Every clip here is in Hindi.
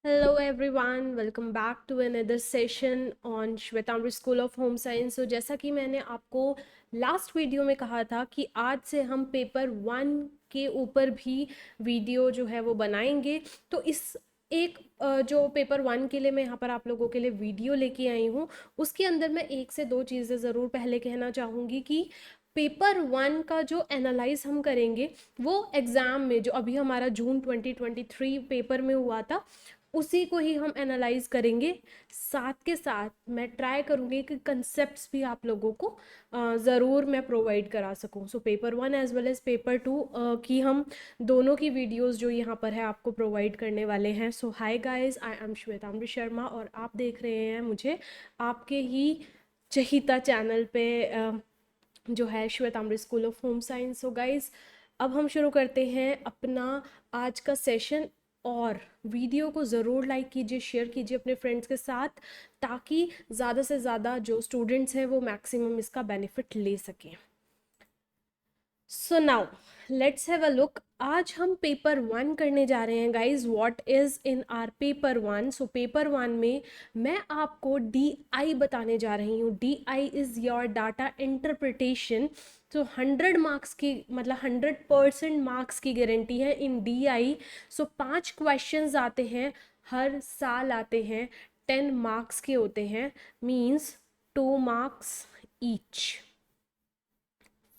Hello everyone, welcome back to another session on Shwetambari school of home science. तो जैसा कि मैंने आपको लास्ट वीडियो में कहा था कि आज से हम पेपर 1 के ऊपर भी वीडियो जो है वो बनाएंगे। तो इस एक जो पेपर 1 के लिए मैं यहाँ पर आप लोगों के लिए वीडियो लेके आई हूँ, उसके अंदर मैं एक से दो चीज़ें ज़रूर पहले कहना चाहूँगी कि पेपर 1 का जो एनालाइज हम करेंगे वो एग्ज़ाम में जो अभी हमारा जून 2023 पेपर में हुआ था उसी को ही हम एनालाइज करेंगे। साथ के साथ मैं ट्राई करूँगी कि कंसेप्ट्स भी आप लोगों को ज़रूर मैं प्रोवाइड करा सकूँ। So paper 1 as well as paper 2 की हम दोनों की वीडियोस जो यहाँ पर है आपको प्रोवाइड करने वाले हैं। So hi guys, I am Shwetambari Sharma और आप देख रहे हैं मुझे आपके ही चहिता चैनल पे जो है Shwetambari school of home science. So guys, अब हम शुरू करते हैं अपना आज का सेशन। और वीडियो को ज़रूर लाइक कीजिए, शेयर कीजिए अपने फ्रेंड्स के साथ, ताकि ज़्यादा से ज़्यादा जो स्टूडेंट्स हैं वो मैक्सिमम इसका बेनिफिट ले सकें। So now let's have a look. आज हम पेपर 1 करने जा रहे हैं guys. What is in are paper 1? So paper 1 में मैं आपको DI बताने जा रही हूँ। DI is your data interpretation. तो 100 मार्क्स की मतलब 100% मार्क्स की गारंटी है इन DI। सो 5 क्वेश्चंस आते हैं, हर साल आते हैं, 10 मार्क्स के होते हैं, मीन्स 2 मार्क्स ईच।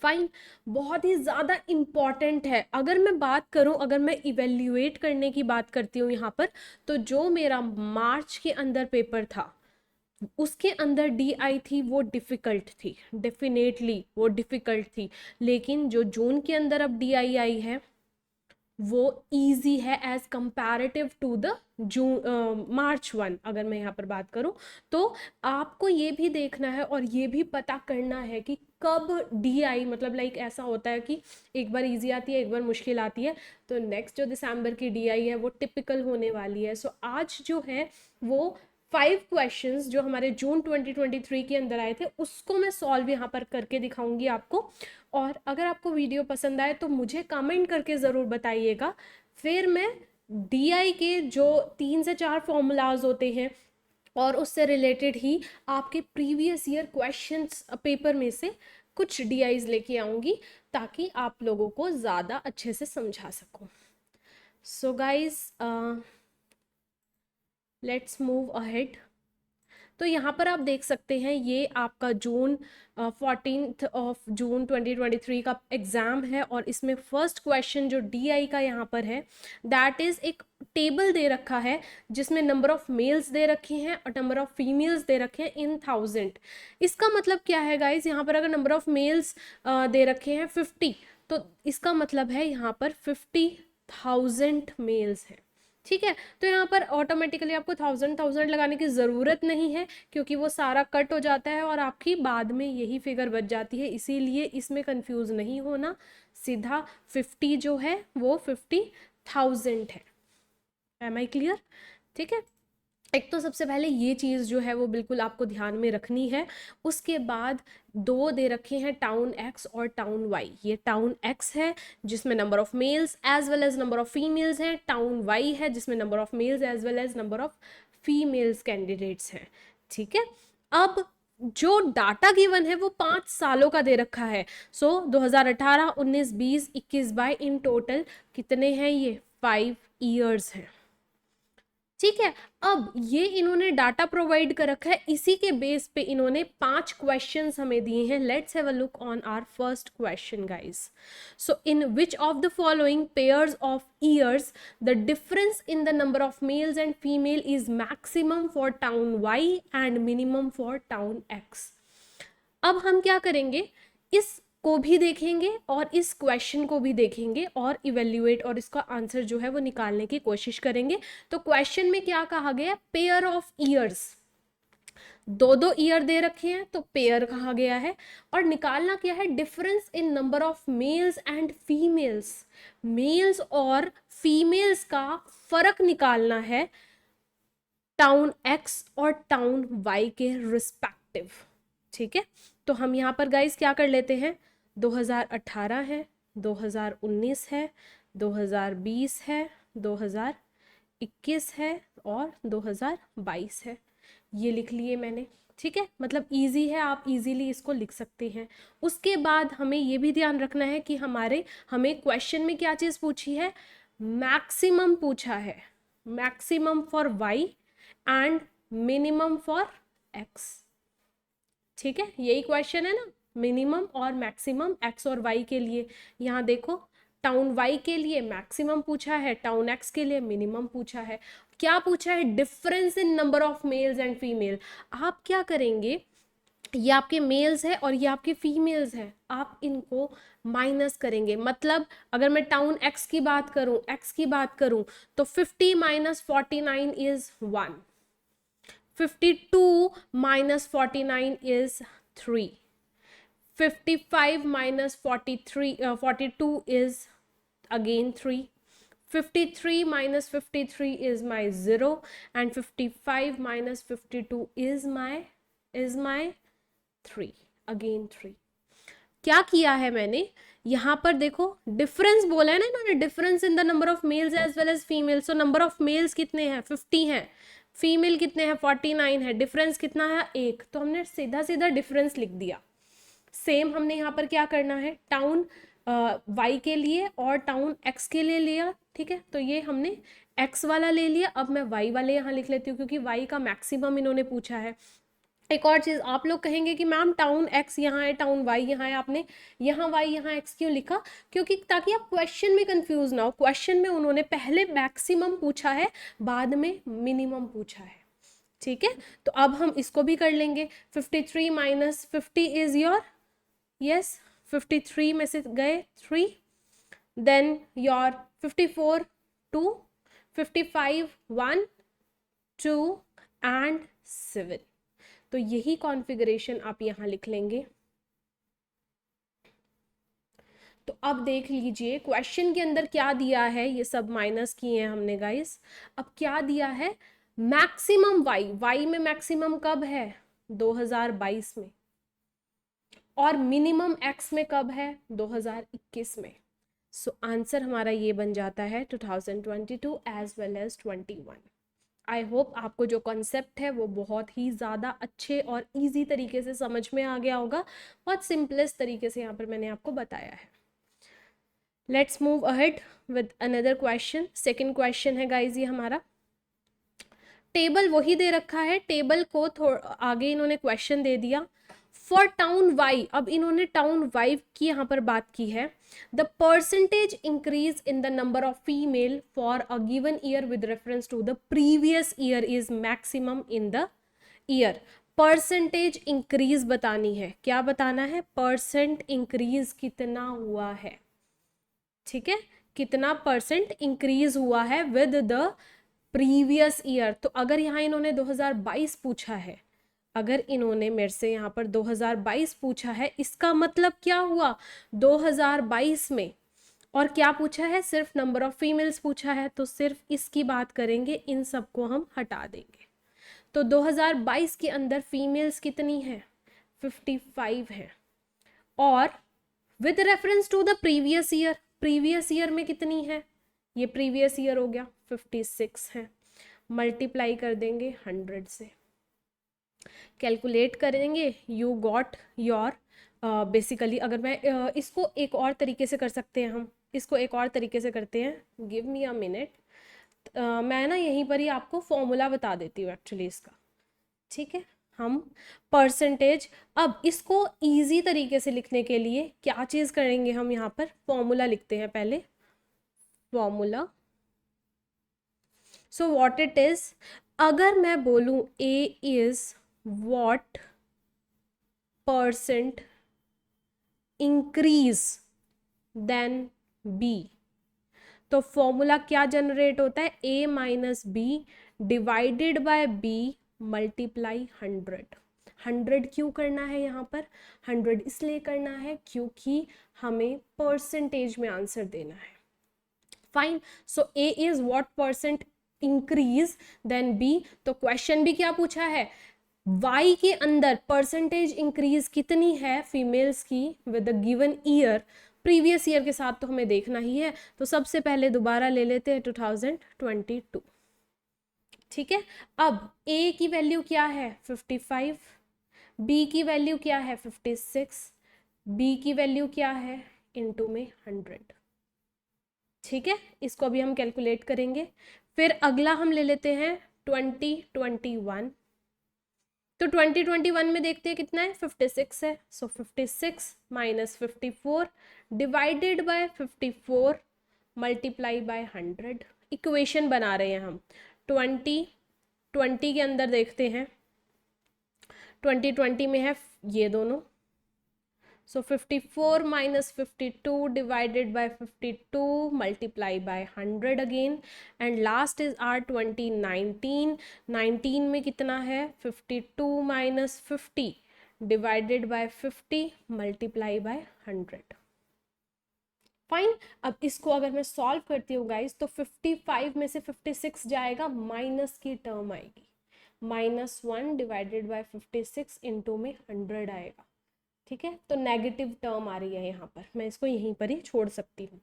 फाइन, बहुत ही ज़्यादा इम्पॉर्टेंट है। अगर मैं बात करूं, अगर मैं इवेल्युएट करने की बात करती हूँ यहाँ पर, तो जो मेरा मार्च के अंदर पेपर था उसके अंदर DI थी वो डिफ़िकल्ट थी, डेफिनेटली वो डिफ़िकल्ट थी। लेकिन जो जून के अंदर अब DI आई है वो इजी है as comparative to the June March 1। अगर मैं यहाँ पर बात करूँ तो आपको ये भी देखना है और ये भी पता करना है कि कब DI मतलब लाइक ऐसा होता है कि एक बार इजी आती है, एक बार मुश्किल आती है। तो नेक्स्ट जो दिसंबर की DI है वो टिपिकल होने वाली है। सो आज जो है वो 5 क्वेश्चंस जो हमारे जून 2023 के अंदर आए थे उसको मैं सॉल्व यहाँ पर करके दिखाऊंगी आपको। और अगर आपको वीडियो पसंद आए तो मुझे कमेंट करके ज़रूर बताइएगा। फिर मैं DI के जो 3 से 4 फॉर्मूलाज होते हैं और उससे रिलेटेड ही आपके प्रीवियस ईयर क्वेश्चंस पेपर में से कुछ DIs लेके आऊँगी, ताकि आप लोगों को ज़्यादा अच्छे से समझा सकूँ। So guys, let's move ahead. तो यहाँ पर आप देख सकते हैं ये आपका जून 14 ऑफ जून 2023 का एग्ज़ाम है और इसमें फर्स्ट क्वेश्चन जो DI का यहाँ पर है दैट इज़ एक टेबल दे रखा है जिसमें नंबर ऑफ मेल्स दे रखे हैं और नंबर ऑफ फीमेल्स दे रखे हैं इन 1000। इसका मतलब क्या है गाइज? यहाँ पर अगर नंबर ऑफ मेल्स दे रखे हैं 50, तो इसका मतलब है यहाँ पर 50,000 मेल्स हैं। ठीक है, तो यहाँ पर ऑटोमेटिकली आपको 1000 लगाने की ज़रूरत नहीं है, क्योंकि वो सारा कट हो जाता है और आपकी बाद में यही फिगर बच जाती है। इसीलिए इसमें कंफ्यूज नहीं होना, सीधा 50 जो है वो 50,000 है। Am I clear? ठीक है, एक तो सबसे पहले ये चीज़ जो है वो बिल्कुल आपको ध्यान में रखनी है। उसके बाद दो दे रखे हैं टाउन X और टाउन Y। ये टाउन X है जिसमें number of males as well as number of females हैं, टाउन Y है जिसमें number of males as well as number of females candidates हैं। ठीक है, अब जो डाटा गिवन है वो 5 सालों का दे रखा है। सो 2018, 19, 20, 21 बाय इन टोटल कितने हैं? ये 5 ईयर्स हैं। ठीक है, अब ये इन्होंने डाटा प्रोवाइड कर रखा है, इसी के बेस पे इन्होंने 5 क्वेश्चंस हमें दिए हैं। Let's have a look on our first question guys. So in which of the following pairs of years the difference in the number of males and female is maximum for town Y and minimum for town X? अब हम क्या करेंगे, इस को भी देखेंगे और इस क्वेश्चन को भी देखेंगे और इवेल्युएट और इसका आंसर जो है वो निकालने की कोशिश करेंगे। तो क्वेश्चन में क्या कहा गया? पेयर ऑफ ईयर्स, दो दो ईयर दे रखे हैं तो पेयर कहा गया है। और निकालना क्या है? Difference in number of males and females, males और फीमेल्स का फर्क निकालना है टाउन X और टाउन Y के रिस्पेक्टिव। ठीक है, तो हम यहाँ पर गाइस क्या कर लेते हैं, 2018 है, 2019 है, 2020 है, 2021 2021 है और 2022 है, ये लिख लिए मैंने। ठीक है, मतलब इजी है, आप इजीली इसको लिख सकते हैं। उसके बाद हमें ये भी ध्यान रखना है कि हमें क्वेश्चन में क्या चीज़ पूछी है, मैक्सिमम पूछा है, maximum for Y and minimum for X. ठीक है, यही क्वेश्चन है ना, मिनिमम और मैक्सिमम एक्स और वाई के लिए। यहाँ देखो, टाउन वाई के लिए मैक्सिमम पूछा है, टाउन एक्स के लिए मिनिमम पूछा है। क्या पूछा है, difference in number of males and female. आप क्या करेंगे, ये आपके मेल्स है और ये आपके फीमेल्स है, आप इनको माइनस करेंगे। मतलब अगर मैं टाउन एक्स की बात करूं तो 50 minus 49 is 1, 52 minus 49 is 3, 55 minus 42 is again 3, 53 minus 53 is my 0, and 55 minus 52 is my 3, again 3। क्या किया है मैंने, यहाँ पर देखो डिफरेंस बोला है ना इन्होंने, difference in the number of males as well as females. So number of males कितने हैं, 50 हैं, फीमेल कितने हैं, 49 है, डिफरेंस कितना है, 1। तो हमने सीधा सीधा डिफरेंस लिख दिया। सेम हमने यहाँ पर क्या करना है, टाउन वाई के लिए और टाउन एक्स के लिए लिया। ठीक है, तो ये हमने एक्स वाला ले लिया। अब मैं वाई वाले यहाँ लिख लेती हूँ क्योंकि वाई का मैक्सिमम इन्होंने पूछा है। एक और चीज, आप लोग कहेंगे कि मैम टाउन एक्स यहाँ है, टाउन वाई यहाँ है, आपने यहाँ वाई यहाँ एक्स क्यों लिखा, क्योंकि ताकि आप क्वेश्चन में कंफ्यूज ना हो। क्वेश्चन में उन्होंने पहले मैक्सिमम पूछा है, बाद में मिनिमम पूछा है। ठीक है, तो अब हम इसको भी कर लेंगे। 53 माइनस 50 इज योर, यस 53 में से गए 3, देन योर 54 2, 55 1 2 एंड 7। तो यही कॉन्फ़िगरेशन आप यहां लिख लेंगे। तो अब देख लीजिए क्वेश्चन के अंदर क्या दिया है, ये सब माइनस किए हैं हमने गाइस। अब क्या दिया है, मैक्सिमम वाई में मैक्सिमम कब है, 2022 में, और मिनिमम एक्स में कब है, 2021 में। सो आंसर हमारा ये बन जाता है 2022 as well as 21। I hope आपको जो कॉन्सेप्ट है वो बहुत ही ज़्यादा अच्छे और इजी तरीके से समझ में आ गया होगा। बहुत सिंपलेस्ट तरीके से यहाँ पर मैंने आपको बताया है। Let's move ahead with another question. Second question है गाइज ये हमारा, टेबल वही दे रखा है, टेबल को आगे इन्होंने क्वेश्चन दे दिया। फॉर टाउन वाई, अब इन्होंने टाउन वाई की यहाँ पर बात की है। The percentage increase in the number of female for a given year with reference to the previous year is maximum in the year. Percentage increase बतानी है, क्या बताना है, परसेंट इंक्रीज कितना हुआ है। ठीक है, कितना परसेंट इंक्रीज हुआ है विद द प्रीवियस ईयर। तो अगर यहाँ इन्होंने 2022 पूछा है, अगर इन्होंने मेरे से यहाँ पर 2022 पूछा है, इसका मतलब क्या हुआ, 2022 में, और क्या पूछा है, सिर्फ नंबर ऑफ फीमेल्स पूछा है, तो सिर्फ इसकी बात करेंगे, इन सबको हम हटा देंगे। तो 2022 के अंदर फीमेल्स कितनी है, 55 है, और with reference to the previous year, previous year में कितनी है, ये प्रीवियस ईयर हो गया, 56 है। मल्टीप्लाई कर देंगे 100 से, कैलकुलेट करेंगे, यू गॉट योर, बेसिकली अगर मैं इसको एक और तरीके से कर सकते हैं, हम इसको एक और तरीके से करते हैं, गिव मी अ मिनट। मैं ना यहीं पर ही आपको फॉर्मूला बता देती हूँ एक्चुअली इसका। ठीक है, हम परसेंटेज, अब इसको इजी तरीके से लिखने के लिए क्या चीज़ करेंगे, हम यहाँ पर फॉर्मूला लिखते हैं पहले, formula. So what it is, अगर मैं बोलूँ A is what percent increase than B, तो फॉर्मूला क्या जनरेट होता है, A minus B divided by B multiply 100। 100 क्यों करना है यहाँ पर, 100 इसलिए करना है क्योंकि हमें परसेंटेज में आंसर देना है। Fine, so A is what percent increase then B। तो क्वेश्चन भी क्या पूछा है, Y के अंदर परसेंटेज इंक्रीज कितनी है फीमेल्स की with the given year, previous year के साथ तो हमें देखना ही है। तो सबसे पहले दोबारा ले लेते हैं 2022। ठीक है, अब ए की वैल्यू क्या है 55, बी की वैल्यू क्या है 56, बी की वैल्यू क्या है इनटू में 100। ठीक है, इसको अभी हम कैलकुलेट करेंगे। फिर अगला हम ले लेते हैं 2021। तो 2021 में देखते हैं कितना है 56 है, सो 56 minus 54 divided by 54 multiply by 100। Equation बना रहे हैं हम। 20 के अंदर देखते हैं 2020 में है ये दोनों, so 54 minus 52 divided by 52 multiply by 100 again, and last is our 2019। 19 में कितना है 52 minus 50 divided by 50 multiply by 100। Fine, अब इसको अगर मैं सॉल्व करती हूँ गाइस तो 55 में से 56 जाएगा, माइनस की टर्म आएगी, -1 डिवाइडेड बाय 56 इंटू में 100 आएगा। ठीक है, तो नेगेटिव टर्म आ रही है यहाँ पर, मैं इसको यहीं पर ही छोड़ सकती हूँ।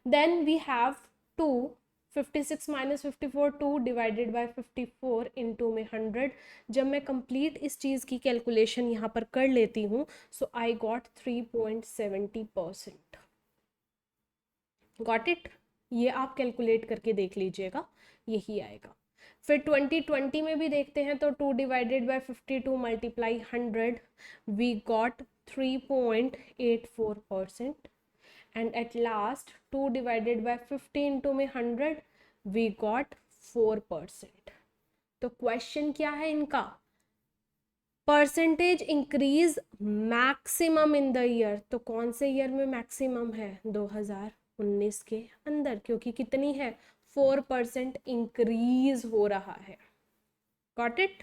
Then we have 2, 56 minus 54 2 divided by 54 into में 100। जब मैं कंप्लीट इस चीज़ की कैलकुलेशन यहाँ पर कर लेती हूँ, सो आई गॉट 3.70%। गॉट इट, ये आप कैलकुलेट करके देख लीजिएगा, यही आएगा। फिर 2020 में भी देखते हैं तो 2 divided by 52 multiply 100 we got 3.84%, and at last 2 divided by 50 into में 100 वी गॉट 4%। तो क्वेश्चन क्या है इनका, percentage increase maximum in the year, तो कौन से ईयर में मैक्सिमम है 2019 के अंदर, क्योंकि कितनी है 4% इंक्रीज हो रहा है। गॉट इट,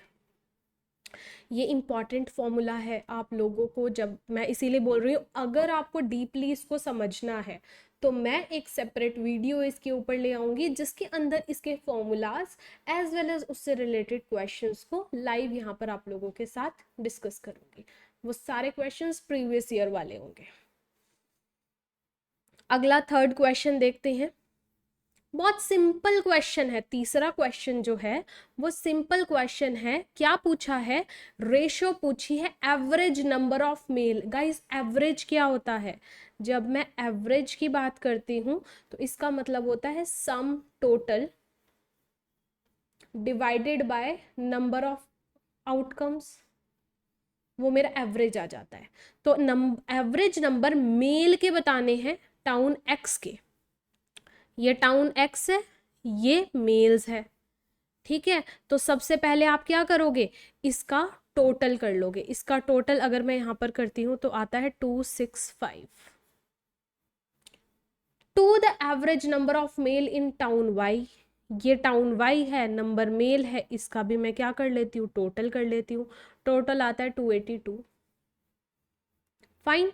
ये इंपॉर्टेंट फॉर्मूला है आप लोगों को, जब मैं इसीलिए बोल रही हूँ अगर आपको डीपली इसको समझना है तो मैं एक सेपरेट वीडियो इसके ऊपर ले आऊंगी जिसके अंदर इसके फॉर्मूलाज एज वेल एज उससे रिलेटेड क्वेश्चंस को लाइव यहाँ पर आप लोगों के साथ डिस्कस करूंगी। वो सारे क्वेश्चंस प्रीवियस ईयर वाले होंगे। अगला थर्ड क्वेश्चन देखते हैं, बहुत सिंपल क्वेश्चन है। तीसरा क्वेश्चन जो है वो सिंपल क्वेश्चन है। क्या पूछा है, रेशो पूछी है average number of mail. Guys average क्या होता है, जब मैं एवरेज की बात करती हूं तो इसका मतलब होता है sum total divided by number of outcomes, वो मेरा एवरेज आ जाता है। तो एवरेज नंबर मेल के बताने हैं टाउन एक्स के, ये टाउन एक्स है, ये मेल्स है। ठीक है, तो सबसे पहले आप क्या करोगे, इसका टोटल कर लोगे। इसका टोटल अगर मैं यहां पर करती हूं तो आता है 265 to the average number of male in town Y. ये टाउन वाई है, नंबर मेल है, इसका भी मैं क्या कर लेती हूँ टोटल कर लेती हूँ। टोटल आता है 282। फाइन,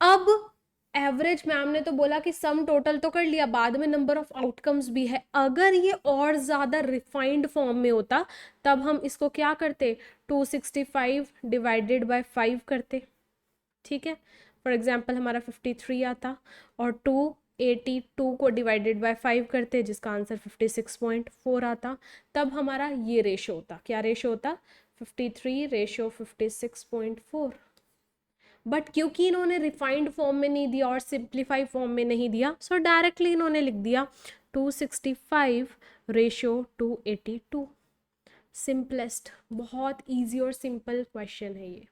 अब एवरेज मैम ने तो बोला कि सम टोटल तो कर लिया, बाद में नंबर ऑफ आउटकम्स भी है। अगर ये और ज़्यादा रिफाइंड फॉर्म में होता तब हम इसको क्या करते, 265 डिवाइडेड बाय 5 करते। ठीक है, फॉर एग्जांपल हमारा 53 आता और 282 को डिवाइडेड बाय 5 करते जिसका आंसर 56.4 आता। तब हमारा ये रेशो होता, क्या रेशो होता 53 रेशो 56.4। बट क्योंकि इन्होंने रिफाइंड फॉर्म में नहीं दिया और सिंप्लीफाई फॉर्म में नहीं दिया, सो डायरेक्टली इन्होंने लिख दिया 265 रेशियो 282। सिंपलेस्ट, बहुत इजी और सिंपल क्वेश्चन है ये।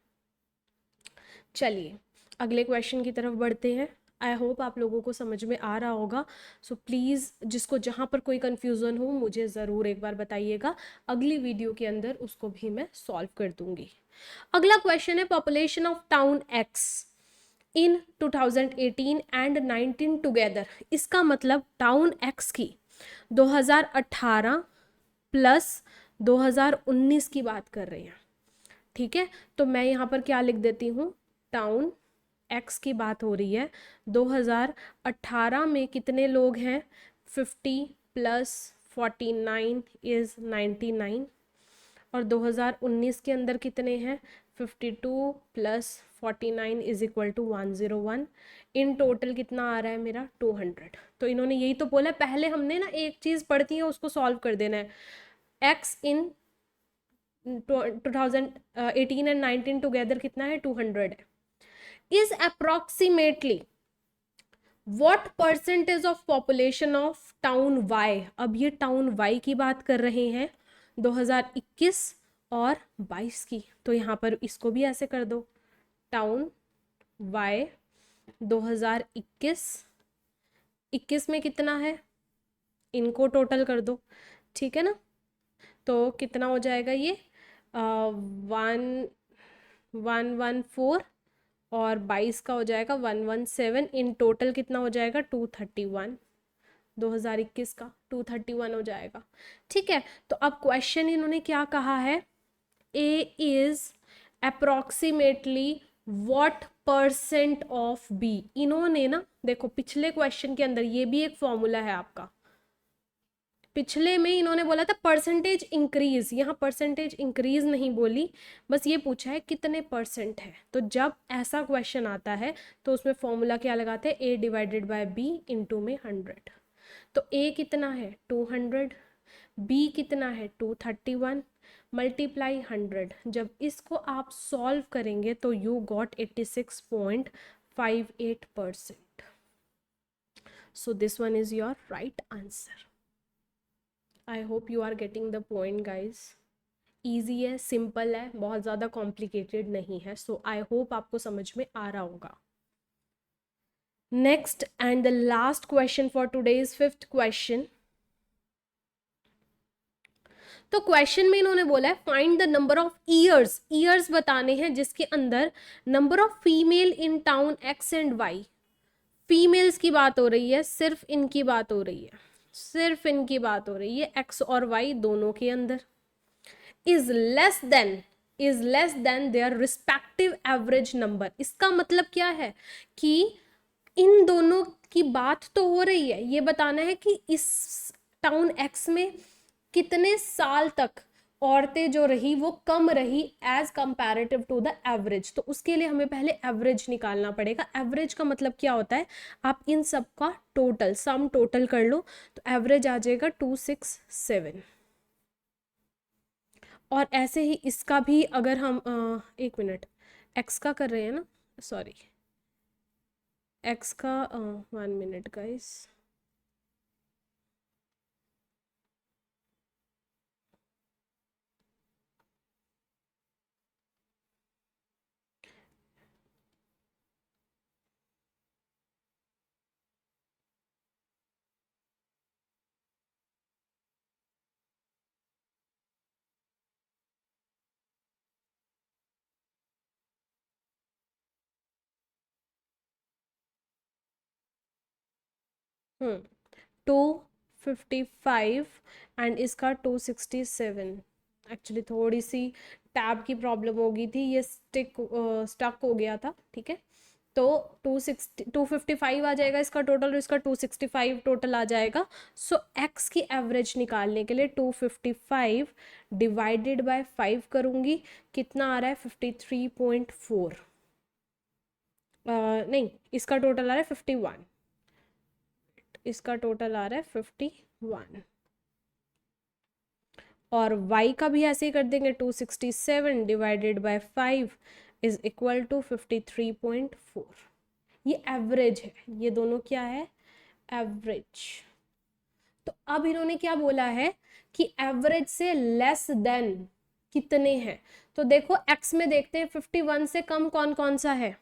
चलिए अगले क्वेश्चन की तरफ बढ़ते हैं। आई होप आप लोगों को समझ में आ रहा होगा। सो प्लीज़ जिसको जहाँ पर कोई कन्फ्यूज़न हो मुझे ज़रूर एक बार बताइएगा, अगली वीडियो के अंदर उसको भी मैं सॉल्व कर दूंगी। अगला क्वेश्चन है population of town x in 2018 and 19 together. इसका मतलब टाउन एक्स की 2018 प्लस 2019 की बात कर रहे हैं। ठीक है, तो मैं यहाँ पर क्या लिख देती हूँ, टाउन एक्स की बात हो रही है। 2018 में कितने लोग हैं, 50 प्लस 49 इज 99, और 2019 के अंदर कितने हैं, 52 plus 49 is equal to 101। In total कितना आ रहा है मेरा 200। तो इन्होंने यही तो बोला, पहले हमने ना एक चीज़ पढ़ती है उसको सॉल्व कर देना है। x in 2018 एंड 19 टुगेदर कितना है, 200 है. Is approximately what percentage of population of town Y. अब ये टाउन वाई की बात कर रहे हैं 2021 और 22 की, तो यहाँ पर इसको भी ऐसे कर दो, टाउन वाई 2021, 21 में कितना है, इनको टोटल कर दो, ठीक है ना. तो कितना हो जाएगा ये 114 और 22 का हो जाएगा 117, इन टोटल कितना हो जाएगा 231, 2021 का 231 हो जाएगा. ठीक है, तो अब क्वेश्चन इन्होंने क्या कहा है, A is approximately what percent of B. इन्होंने ना देखो पिछले क्वेश्चन के अंदर ये भी एक फॉर्मूला है आपका, पिछले में इन्होंने बोला था परसेंटेज इंक्रीज, यहाँ परसेंटेज इंक्रीज नहीं बोली, बस ये पूछा है कितने परसेंट है. तो जब ऐसा क्वेश्चन आता है तो उसमें फॉर्मूला क्या लगाते हैं, ए डिवाइडेड बाय बी इंटू में 100. तो ए कितना है 200, बी कितना है 231 मल्टीप्लाई 100. जब इसको आप सॉल्व करेंगे तो you got 86.58%. So this one is your right answer. I hope you are getting the point guys. Easy है, सिंपल है, बहुत ज़्यादा कॉम्प्लिकेटेड नहीं है. सो आई होप आपको समझ में आ रहा होगा. Next and the last question for today is 5th question. तो क्वेश्चन में इन्होंने बोला है find the number of years, years बताने हैं जिसके अंदर number of female in town X and Y. Females की बात हो रही है, सिर्फ इनकी बात हो रही है, सिर्फ इनकी बात हो रही है, एक्स और वाई दोनों के अंदर. Is less than their respective average number. इसका मतलब क्या है कि इन दोनों की बात तो हो रही है, ये बताना है कि इस टाउन एक्स में कितने साल तक औरतें जो रही वो कम रही as comparative to the average. तो उसके लिए हमें पहले एवरेज निकालना पड़ेगा. एवरेज का मतलब क्या होता है, आप इन सब का टोटल सम टोटल कर लो तो एवरेज आ जाएगा 267. और ऐसे ही इसका भी अगर हम एक मिनट, एक्स का कर रहे हैं ना, सॉरी एक्स का 1 मिनट गाइस. हम्म 255 एंड इसका 267. एक्चुअली थोड़ी सी टैब की प्रॉब्लम हो गई थी, ये स्टक हो गया था. ठीक है, तो 255 आ जाएगा इसका टोटल, और इसका 265 टोटल आ जाएगा. सो एक्स की एवरेज निकालने के लिए 255 डिवाइडेड बाय 5 करूंगी, कितना आ रहा है 53.4. नहीं, इसका टोटल आ रहा है 51, इसका टोटल आ रहा है 51. और y का भी ऐसे ही कर देंगे, 267 divided by 5 is equal to 53.4. ये एवरेज है, ये दोनों क्या है, एवरेज. तो अब इन्होंने क्या बोला है कि एवरेज से लेस देन कितने हैं. तो देखो x में देखते हैं 51 से कम कौन कौन सा है,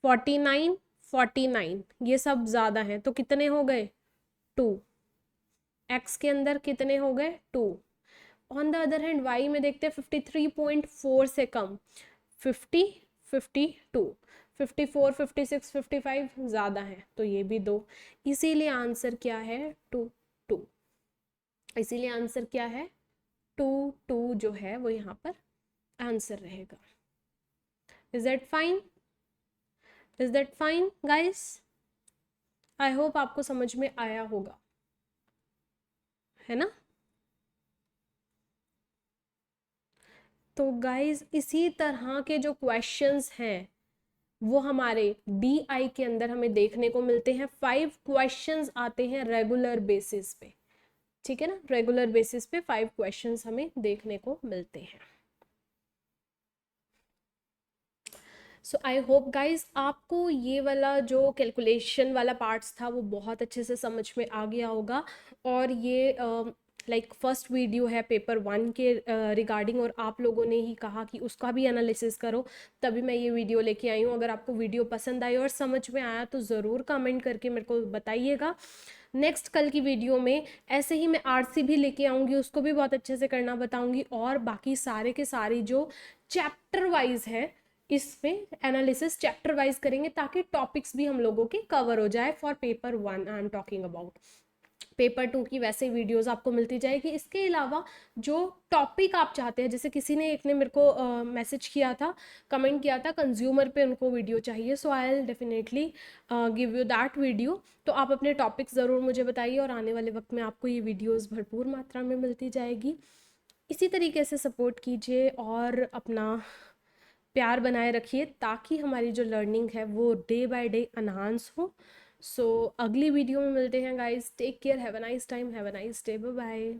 49, 49, ये सब ज्यादा हैं, तो कितने हो गए 2. x के अंदर कितने हो गए 2. On the other hand y में देखते हैं 53.4 से कम, 50, 52, 54, 56, 55 ज़्यादा है, तो ये भी 2. इसीलिए आंसर क्या है 2, 2. इसीलिए आंसर क्या है 2, 2 जो है वो यहाँ पर आंसर रहेगा. Is that fine, is that fine guys. I hope आपको समझ में आया होगा, है ना. तो गाइज इसी तरह के जो क्वेश्चंस हैं वो हमारे DI के अंदर हमें देखने को मिलते हैं. 5 क्वेश्चंस आते हैं रेगुलर बेसिस पे. ठीक है ना, रेगुलर बेसिस पे 5 क्वेश्चंस हमें देखने को मिलते हैं। सो आई होप गाइज आपको ये वाला जो कैलकुलेशन वाला पार्ट्स था वो बहुत अच्छे से समझ में आ गया होगा, और ये लाइक फर्स्ट वीडियो है पेपर 1 के रिगार्डिंग, और आप लोगों ने ही कहा कि उसका भी एनालिसिस करो, तभी मैं ये वीडियो लेके आई हूँ। अगर आपको वीडियो पसंद आई और समझ में आया तो ज़रूर कमेंट करके मेरे को बताइएगा। नेक्स्ट कल की वीडियो में ऐसे ही मैं आरसी भी लेके आऊँगी, उसको भी बहुत अच्छे से करना बताऊँगी, और बाकी सारे के सारी जो चैप्टर वाइज है इसमें एनालिसिस चैप्टर वाइज करेंगे, ताकि टॉपिक्स भी हम लोगों के कवर हो जाए for paper 1 I am talking about. Paper 2 की वैसे वीडियोस आपको मिलती जाएगी। इसके अलावा जो टॉपिक आप चाहते हैं, जैसे किसी ने एक ने मेरे को मैसेज किया था, कमेंट किया था कंज्यूमर पे उनको वीडियो चाहिए, so I will definitely give you that video. तो आप अपने टॉपिक ज़रूर मुझे बताइए, और आने वाले वक्त में आपको ये वीडियोस भरपूर मात्रा में मिलती जाएगी। इसी तरीके से सपोर्ट कीजिए और अपना प्यार बनाए रखिए, ताकि हमारी जो लर्निंग है वो डे बाय डे अनहांस हो। सो अगली वीडियो में मिलते हैं guys, take care, have a nice time, have a nice day, bye bye.